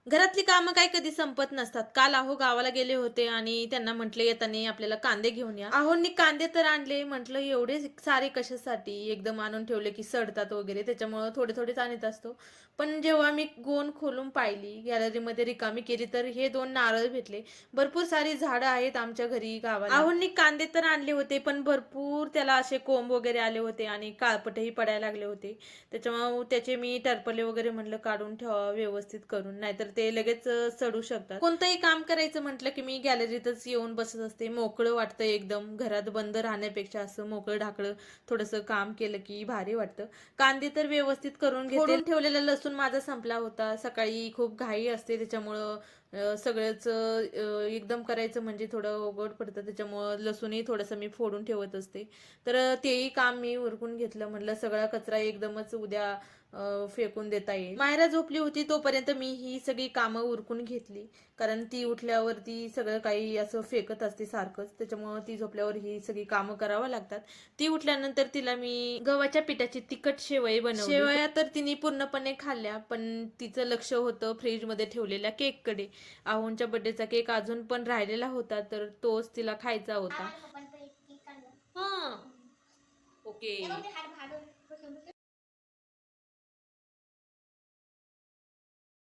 घरातली कामं काही कधी संपत नसतात. काल अहो गावाला गेले होते आणि त्यांना म्हटले येताना आपल्याला कांदे घेऊन या. अहोंनी कांदे तर आणले. म्हटलं एवढे सारे कशासाठी? एकदम आणून ठेवले की सडतात वगैरे त्याच्यामुळं थोडे-थोडेच आणत असतो. पण जेव्हा मी गोण खोलून पाहिली, गॅलरीमध्ये रिकामी केली तर हे 2 नारळ भेटले. भरपूर सारी झाडं आहेत आमच्या घरी गावाला. अहोंनी कांदे तर आणले होते, पण भरपूर त्याला असे कोंब वगैरे आले होते आणि काळपटही पडायला लागले होते. त्याच्यामुळं त्याचे मी टरपले वगैरे म्हटलं काढून ठेवावं व्यवस्थित करून, नाहीतर ते लगेच सडू शकतात. कोणतंही काम करायचं म्हटलं की मी गॅलरीतच येऊन बसत असते. मोकळं वाटतं एकदम. घरात बंद राहण्यापेक्षा असं मोकळं-ढाकळं थोडंसं काम केलं की भारी वाटतं. कांदे तर व्यवस्थित करून घेते. फोडून ठेवलेला लसूण माझा संपला होता. सकाळी खूप घाई असते त्याच्यामुळं सगळंच एकदम करायचं म्हणजे थोडं अवघड पडतं. त्याच्यामुळं लसूणही थोडंसं मी फोडून ठेवत असते. तर तेही काम मी उरकून घेतलं. म्हटलं सगळा कचरा एकदमच उद्या फेकून देता येईल. मायरा झोपली होती तोपर्यंत मी ही सगळी कामं उरकून घेतली. कारण ती उठल्यावरती सगळं काही असं फेकत असते सारखंच. त्याच्यामुळं ती झोपल्यावर ही सगळी कामं करावं लागतात. ती उठल्यानंतर तिला मी गव्हाच्या पिठाची तिखट शेवई बनवली. शेवया तर तिने पूर्णपणे खाल्ल्या, पण तिचं लक्ष होतं फ्रीजमध्ये ठेवलेल्या केककडे. आहोंच्या बर्थडेचा केक अजून पण राहिलेला होता, तर तोच तिला खायचा होता. हां. ओके.